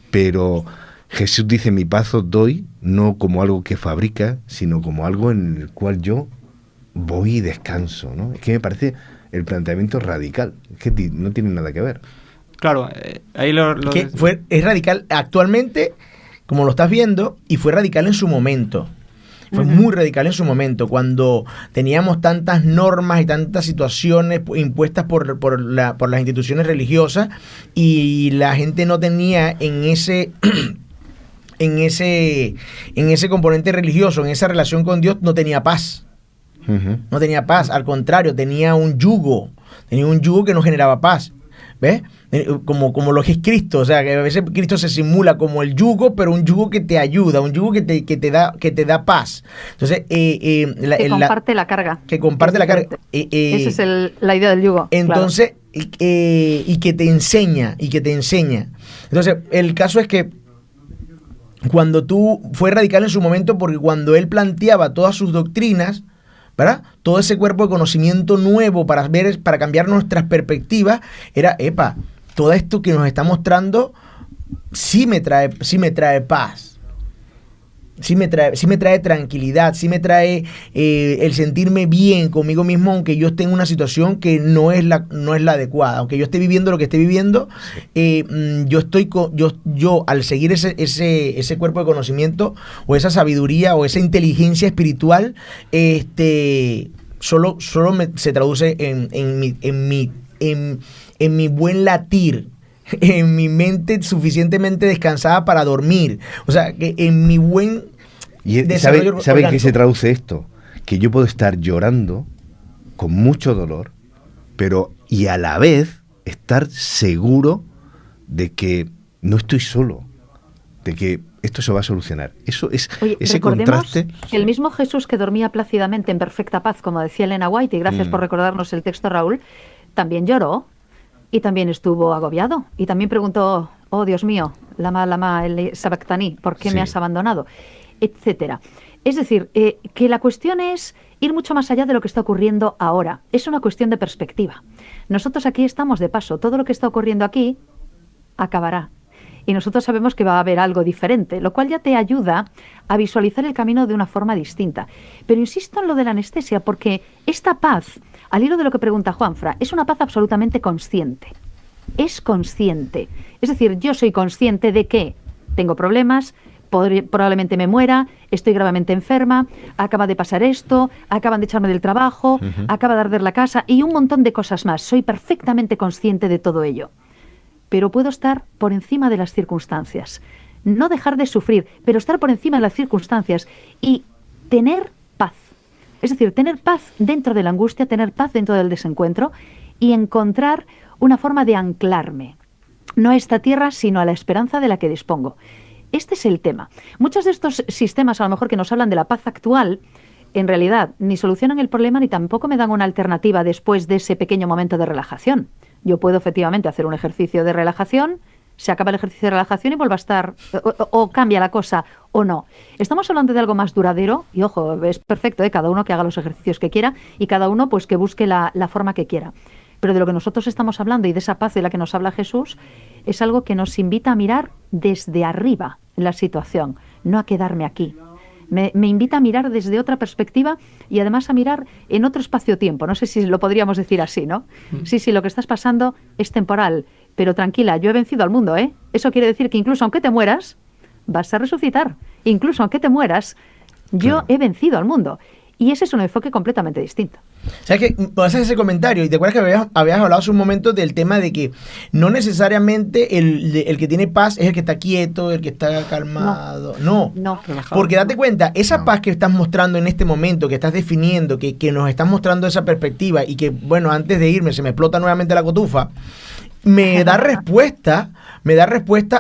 pero Jesús dice, mi paz os doy, no como algo que fabrica, sino como algo en el cual yo voy y descanso, ¿no? Es que me parece el planteamiento radical, es que no tiene nada que ver. Claro, ahí lo Que es radical actualmente, como lo estás viendo, y fue radical en su momento. Fue muy radical en su momento, cuando teníamos tantas normas y tantas situaciones impuestas por las instituciones religiosas, y la gente no tenía en ese componente religioso, en esa relación con Dios, no tenía paz. Uh-huh. No tenía paz, al contrario, tenía un yugo que no generaba paz. ¿Ves? Como lo que es Cristo, o sea, que a veces Cristo se simula como el yugo, pero un yugo que te ayuda, un yugo que te da paz. Entonces, Que comparte la carga. Que comparte la carga. Esa es la idea del yugo. Entonces, claro. Y que te enseña. Entonces, el caso es que cuando fue radical en su momento, porque cuando él planteaba todas sus doctrinas, ¿verdad?, todo ese cuerpo de conocimiento nuevo para cambiar nuestras perspectivas, era, todo esto que nos está mostrando sí me trae paz, sí me trae tranquilidad, sí me trae el sentirme bien conmigo mismo, aunque yo esté en una situación que no es la adecuada, aunque yo esté viviendo lo que esté viviendo, yo al seguir ese cuerpo de conocimiento, o esa sabiduría, o esa inteligencia espiritual, solo se traduce en mi buen latir, en mi mente suficientemente descansada para dormir. O sea, que en mi buen desarrollo. ¿Sabe en qué se traduce esto? Que yo puedo estar llorando con mucho dolor, y a la vez estar seguro de que no estoy solo, de que esto se va a solucionar. Eso es. Oye, ese recordemos contraste. que el mismo Jesús que dormía plácidamente en perfecta paz, como decía Elena White, y gracias por recordarnos el texto, Raúl, también lloró y también estuvo agobiado y también preguntó, oh Dios mío, lama el sabactaní, ¿por qué me has abandonado?, etcétera. Es decir, que la cuestión es ir mucho más allá de lo que está ocurriendo ahora. Es una cuestión de perspectiva. Nosotros aquí estamos de paso. Todo lo que está ocurriendo aquí acabará. Y nosotros sabemos que va a haber algo diferente, lo cual ya te ayuda a visualizar el camino de una forma distinta. Pero insisto en lo de la anestesia, porque esta paz, al hilo de lo que pregunta Juanfra, es una paz absolutamente consciente. Es consciente. Es decir, yo soy consciente de que tengo problemas, probablemente me muera, estoy gravemente enferma, acaba de pasar esto, acaban de echarme del trabajo, acaba de arder la casa y un montón de cosas más. Soy perfectamente consciente de todo ello. Pero puedo estar por encima de las circunstancias. No dejar de sufrir, pero estar por encima de las circunstancias y tener paz. Es decir, tener paz dentro de la angustia, tener paz dentro del desencuentro y encontrar una forma de anclarme. No a esta tierra, sino a la esperanza de la que dispongo. Este es el tema. Muchos de estos sistemas, a lo mejor que nos hablan de la paz actual, en realidad ni solucionan el problema ni tampoco me dan una alternativa después de ese pequeño momento de relajación. Yo puedo efectivamente hacer un ejercicio de relajación, se acaba el ejercicio de relajación y vuelve a estar, o cambia la cosa, o no. Estamos hablando de algo más duradero, y ojo, es perfecto, cada uno que haga los ejercicios que quiera, y cada uno pues que busque la forma que quiera. Pero de lo que nosotros estamos hablando, y de esa paz de la que nos habla Jesús, es algo que nos invita a mirar desde arriba la situación, no a quedarme aquí. Me invita a mirar desde otra perspectiva y además a mirar en otro espacio-tiempo. No sé si lo podríamos decir así, ¿no? Sí, lo que estás pasando es temporal, pero tranquila, yo he vencido al mundo, ¿eh? Eso quiere decir que incluso aunque te mueras, vas a resucitar. Incluso aunque te mueras, yo he vencido al mundo. Y ese es un enfoque completamente distinto. ¿Sabes qué? Puedes hacer ese comentario y te acuerdas que habías hablado hace un momento del tema de que no necesariamente el que tiene paz es el que está quieto, el que está calmado. No. Porque date cuenta, esa paz que estás mostrando en este momento, que estás definiendo, que nos estás mostrando esa perspectiva y que, bueno, antes de irme se me explota nuevamente la cotufa, me da respuesta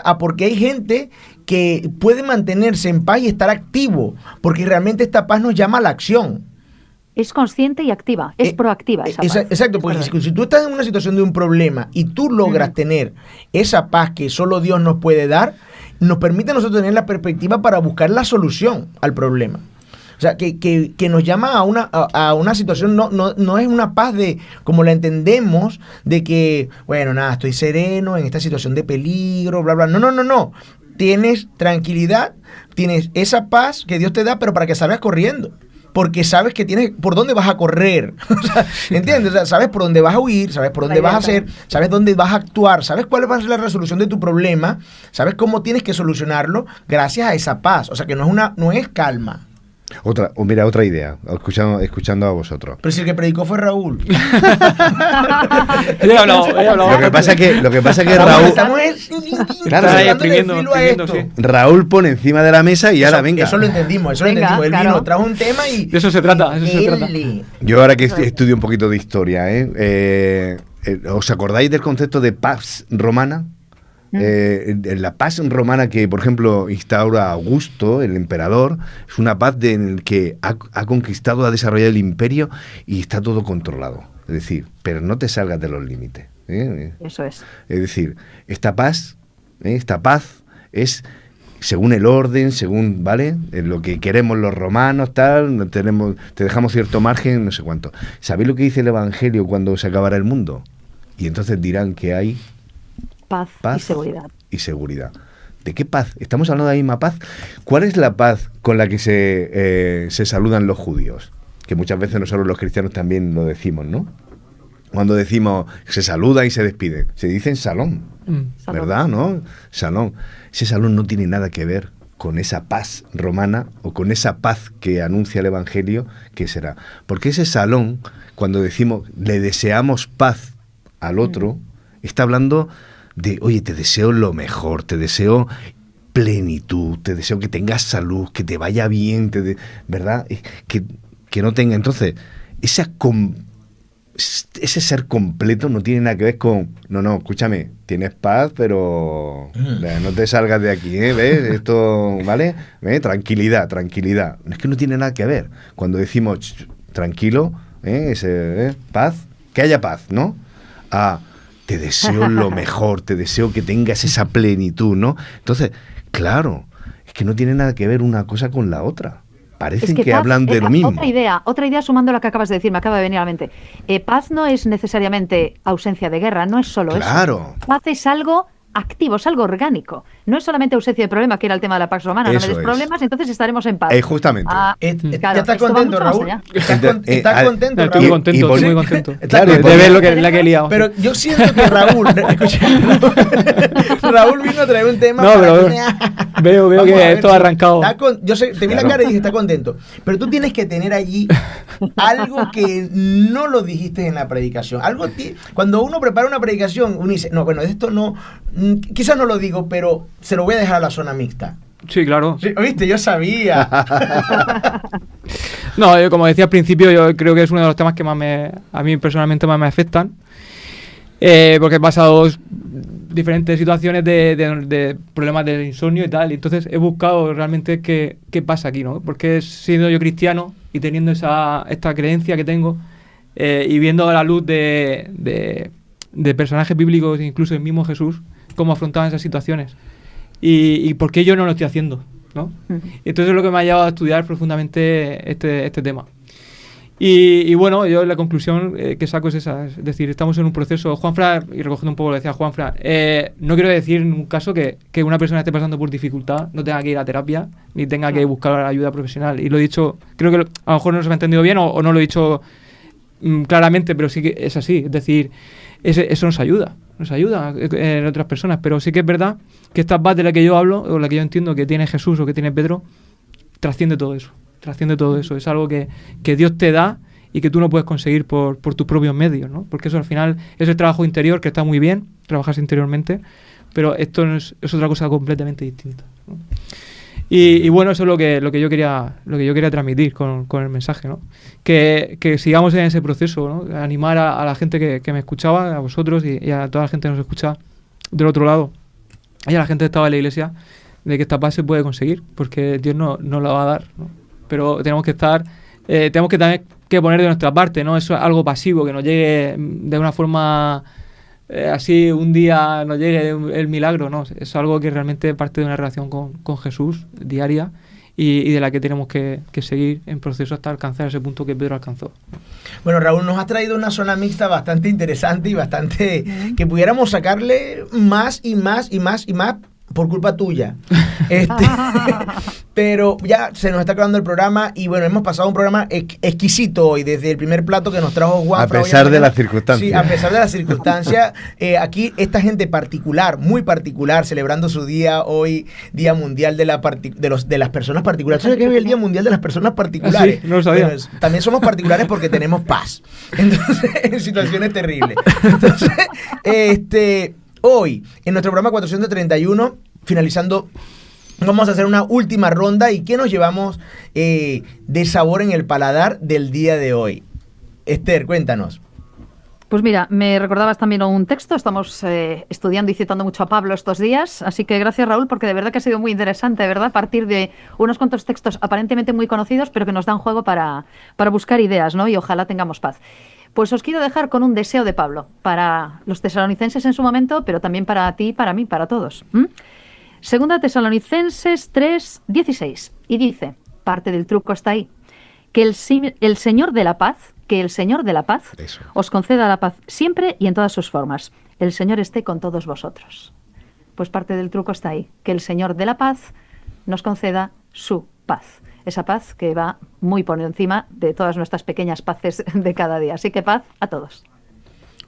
a por qué hay gente que puede mantenerse en paz y estar activo, porque realmente esta paz nos llama a la acción. Es consciente y activa, es proactiva esa paz. Exacto, porque si tú estás en una situación de un problema y tú logras tener esa paz que solo Dios nos puede dar, nos permite a nosotros tener la perspectiva para buscar la solución al problema. O sea, que nos llama a una situación, no es una paz de, como la entendemos, de que, bueno, nada, estoy sereno en esta situación de peligro, bla, bla. No. Tienes tranquilidad, tienes esa paz que Dios te da, pero para que salgas corriendo. Porque sabes que tienes por dónde vas a correr. O sea, ¿entiendes? O sea, sabes por dónde vas a huir, sabes por dónde vas a hacer, sabes dónde vas a actuar, sabes cuál va a ser la resolución de tu problema, sabes cómo tienes que solucionarlo gracias a esa paz. O sea, que no es calma. Otra idea, escuchando a vosotros. Pero si el que predicó fue Raúl. Lo que pasa es que Raúl... Raúl pone encima de la mesa y ahora venga. Eso lo entendimos. Él vino, trajo un tema y... De eso se trata. Yo ahora que estudio un poquito de historia, ¿os acordáis del concepto de paz romana? La paz romana que, por ejemplo, instaura Augusto, el emperador, es una paz en la que ha conquistado, ha desarrollado el imperio y está todo controlado. Es decir, pero no te salgas de los límites. Eso es. Es decir, esta paz es según el orden, según, ¿vale? Lo que queremos los romanos, tal, te dejamos cierto margen, no sé cuánto. ¿Sabéis lo que dice el Evangelio cuando se acabará el mundo? Y entonces dirán que hay paz y seguridad. ¿De qué paz? ¿Estamos hablando de la misma paz? ¿Cuál es la paz con la que se saludan los judíos? Que muchas veces nosotros los cristianos también lo decimos, ¿no? Cuando decimos se saluda y se despide, se dice salón, ¿verdad? ¿No? Salón. Ese salón no tiene nada que ver con esa paz romana o con esa paz que anuncia el Evangelio, ¿qué será? Porque ese salón, cuando decimos le deseamos paz al otro, está hablando de, oye, te deseo lo mejor, te deseo plenitud, te deseo que tengas salud, que te vaya bien, ¿verdad? Que no tenga... Entonces, ese ser completo no tiene nada que ver con... No, escúchame, tienes paz, pero no te salgas de aquí, ¿ves? Esto, ¿vale? Tranquilidad. Es que no tiene nada que ver. Cuando decimos tranquilo, paz, que haya paz, ¿no? Te deseo lo mejor, te deseo que tengas esa plenitud, ¿no? Entonces, claro, es que no tiene nada que ver una cosa con la otra. parecen Es que paz hablan de era lo mismo. Otra idea sumando lo que acabas de decir, me acaba de venir a la mente. Paz no es necesariamente ausencia de guerra, no es solo Claro. eso. Paz es algo activo, es algo orgánico. No es solamente ausencia de problema, que era el tema de la Pax Romana. No Eso me des es. problemas, entonces estaremos en paz. Justamente. Claro, ¿Ya estás esto va contento, mucho más Raúl? allá. ¿Estás contento, Estoy Raúl? muy contento, y estoy muy pone- contento. Claro, de y pone- ver la que he liado. Pero yo siento que Raúl, escucha, Raúl vino a traer un tema No, para pero que- veo Vamos que a ver esto ha si arrancado. yo sé, te vi la cara y dije, está contento. Pero tú tienes que tener allí algo que no lo dijiste en la predicación. Cuando uno prepara una predicación, uno dice, no, bueno, esto no, quizás no lo digo, pero se lo voy a dejar a la zona mixta. Sí, claro. Sí, ¿oíste? Yo sabía. No, como decía al principio, yo creo que es uno de los temas que a mí personalmente más me afectan. Porque he pasado diferentes situaciones de problemas del insomnio y tal. Y entonces he buscado realmente qué pasa aquí, ¿no? Porque siendo yo cristiano y teniendo esta creencia que tengo y viendo a la luz de personajes bíblicos, incluso el mismo Jesús, cómo afrontaban esas situaciones. Y por qué yo no lo estoy haciendo, ¿no? Entonces es lo que me ha llevado a estudiar profundamente este tema. Y bueno, yo la conclusión que saco es esa, es decir, estamos en un proceso. Juanfran, y recogiendo un poco lo que decía Juanfran, no quiero decir en un caso que una persona esté pasando por dificultad no tenga que ir a terapia ni tenga que buscar ayuda profesional. Y lo he dicho, creo que a lo mejor no se me ha entendido bien o no lo he dicho claramente, pero sí que es así. Es decir, eso nos ayuda en otras personas, pero sí que es verdad que esta paz de la que yo hablo, o la que yo entiendo que tiene Jesús o que tiene Pedro, trasciende todo eso. Es algo que Dios te da y que tú no puedes conseguir por tus propios medios, ¿no? Porque eso al final es el trabajo interior, que está muy bien, trabajarse interiormente, pero esto es otra cosa completamente distinta, ¿no? Y bueno, eso es lo que yo quería transmitir con el mensaje, ¿no? Que sigamos en ese proceso, ¿no? Animar a la gente que me escuchaba, a vosotros y a toda la gente que nos escucha del otro lado, y a la gente que estaba en la iglesia, de que esta paz se puede conseguir, porque Dios no la va a dar, ¿no? Pero tenemos que también que poner de nuestra parte, ¿no? Eso es algo pasivo, que nos llegue de una forma así un día nos llegue el milagro, ¿no? Es algo que realmente parte de una relación con Jesús diaria y de la que tenemos que seguir en proceso hasta alcanzar ese punto que Pedro alcanzó. Bueno, Raúl, nos has traído una zona mixta bastante interesante y bastante que pudiéramos sacarle más y más y más y más por culpa tuya. Pero ya se nos está acabando el programa y bueno, hemos pasado un programa exquisito hoy, desde el primer plato que nos trajo Juan. A pesar de las circunstancias. Sí, a pesar de las circunstancias. Aquí esta gente particular, muy particular, celebrando su día hoy, Día Mundial de las Personas Particulares. ¿Sabes qué es el Día Mundial de las Personas Particulares? Sí, no lo sabía. Bueno, también somos particulares porque tenemos paz. Entonces, en situaciones terribles. Entonces, hoy, en nuestro programa 431, finalizando, vamos a hacer una última ronda. ¿Y qué nos llevamos de sabor en el paladar del día de hoy? Esther, cuéntanos. Pues mira, me recordabas también un texto, estamos estudiando y citando mucho a Pablo estos días, así que gracias, Raúl, porque de verdad que ha sido muy interesante, ¿verdad? A partir de unos cuantos textos aparentemente muy conocidos, pero que nos dan juego para buscar ideas, ¿no? Y ojalá tengamos paz. Pues os quiero dejar con un deseo de Pablo, para los tesalonicenses en su momento, pero también para ti, para mí, para todos. Segunda Tesalonicenses 3:16, y dice, parte del truco está ahí, que el Señor de la paz, Eso. os conceda la paz siempre y en todas sus formas. El Señor esté con todos vosotros. Pues parte del truco está ahí, que el Señor de la paz nos conceda su paz. Esa paz que va muy por encima de todas nuestras pequeñas paces de cada día. Así que paz a todos.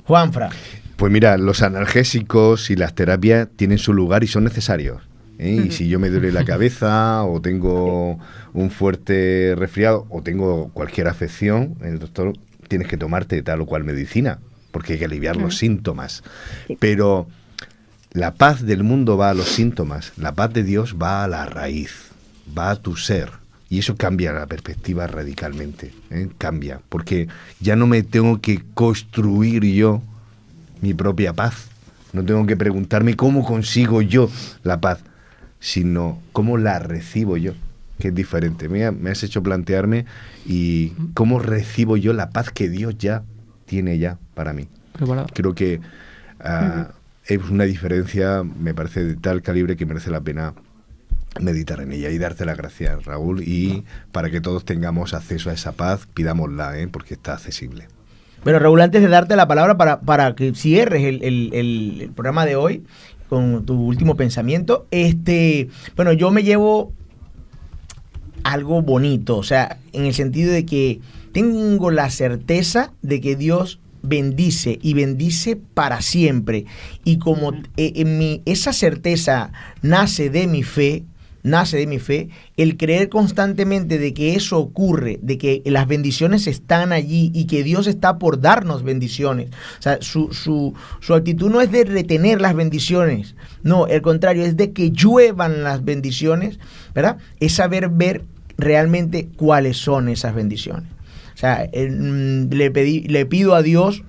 Juanfra. Pues mira, los analgésicos y las terapias tienen su lugar y son necesarios, ¿eh? Y si yo me duele la cabeza o tengo un fuerte resfriado o tengo cualquier afección, el doctor tienes que tomarte tal o cual medicina, porque hay que aliviar los síntomas. Sí. Pero la paz del mundo va a los síntomas, la paz de Dios va a la raíz, va a tu ser. Y eso cambia la perspectiva radicalmente, ¿eh? Cambia, porque ya no me tengo que construir yo mi propia paz. No tengo que preguntarme cómo consigo yo la paz, sino cómo la recibo yo, que es diferente. Me has hecho plantearme y cómo recibo yo la paz que Dios ya tiene ya para mí. Preparado. Creo que es una diferencia, me parece, de tal calibre que merece la pena meditar en ella y darte las gracias, Raúl, y para que todos tengamos acceso a esa paz, pidámosla, porque está accesible. Bueno, Raúl, antes de darte la palabra para que cierres el programa de hoy con tu último pensamiento, bueno, yo me llevo algo bonito, o sea, en el sentido de que tengo la certeza de que Dios bendice y bendice para siempre, y como esa certeza nace de mi fe, el creer constantemente de que eso ocurre, de que las bendiciones están allí y que Dios está por darnos bendiciones. O sea, su actitud no es de retener las bendiciones, no, al contrario, es de que lluevan las bendiciones, ¿verdad? Es saber ver realmente cuáles son esas bendiciones. O sea, le pido a Dios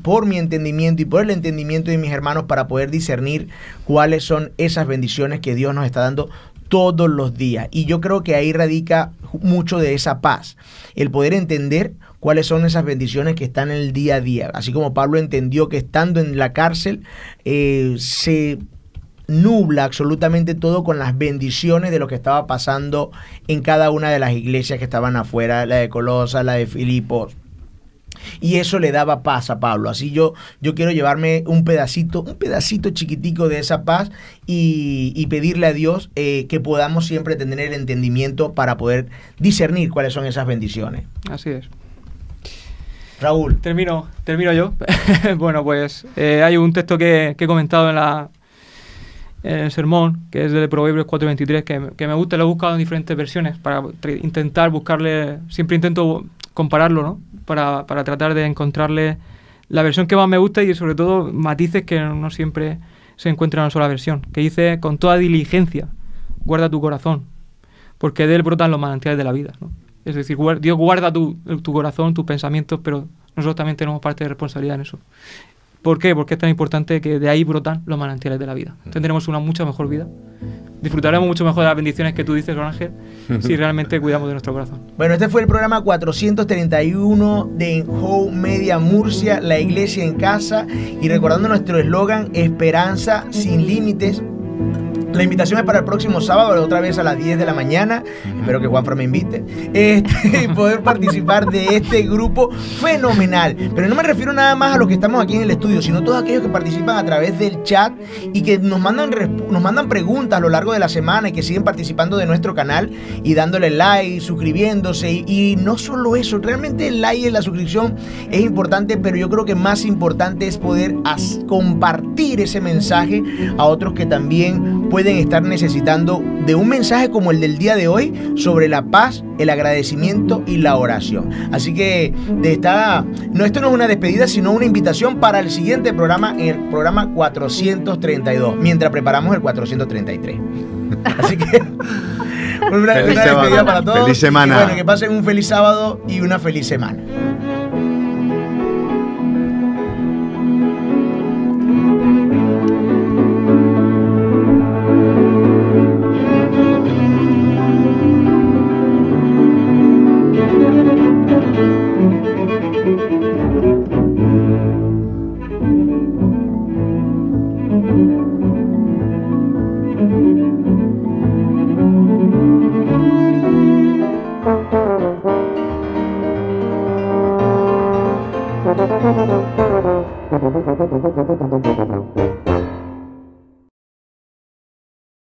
por mi entendimiento y por el entendimiento de mis hermanos para poder discernir cuáles son esas bendiciones que Dios nos está dando todos los días. Y yo creo que ahí radica mucho de esa paz, el poder entender cuáles son esas bendiciones que están en el día a día. Así como Pablo entendió que estando en la cárcel se nubla absolutamente todo con las bendiciones de lo que estaba pasando en cada una de las iglesias que estaban afuera, la de Colosas, la de Filipos. Y eso le daba paz a Pablo. Así yo quiero llevarme un pedacito chiquitico de esa paz y pedirle a Dios que podamos siempre tener el entendimiento para poder discernir cuáles son esas bendiciones. Así es. Raúl. Termino yo. Bueno, pues hay un texto que he comentado en el sermón, que es de Proverbios 4:23, que me gusta, lo he buscado en diferentes versiones para intentar buscarle, siempre intento compararlo, ¿no? Para tratar de encontrarle la versión que más me gusta y sobre todo matices que no siempre se encuentran en una sola versión, que dice: con toda diligencia guarda tu corazón, porque de él brotan los manantiales de la vida, ¿no? Es decir, Dios guarda tu corazón, tus pensamientos, pero nosotros también tenemos parte de responsabilidad en eso. ¿Por qué? Porque es tan importante que de ahí brotan los manantiales de la vida. Tendremos una mucha mejor vida. Disfrutaremos mucho mejor de las bendiciones que tú dices, Don Ángel, si realmente cuidamos de nuestro corazón. Bueno, este fue el programa 431 de Hope Media Murcia, la iglesia en casa. Y recordando nuestro eslogan, esperanza sin límites. La invitación es para el próximo sábado, otra vez a las 10 de la mañana. Espero que Juanfra me invite. Y poder participar de este grupo fenomenal. Pero no me refiero nada más a los que estamos aquí en el estudio, sino todos aquellos que participan a través del chat y que nos mandan preguntas a lo largo de la semana y que siguen participando de nuestro canal y dándole like, suscribiéndose. Y no solo eso, realmente el like y la suscripción es importante, pero yo creo que más importante es poder compartir ese mensaje a otros que también pueden estar necesitando de un mensaje como el del día de hoy sobre la paz, el agradecimiento y la oración. Así que esto no es una despedida, sino una invitación para el siguiente programa, el programa 432, mientras preparamos el 433. Así que una despedida para todos. Feliz semana. Y bueno, que pasen un feliz sábado y una feliz semana.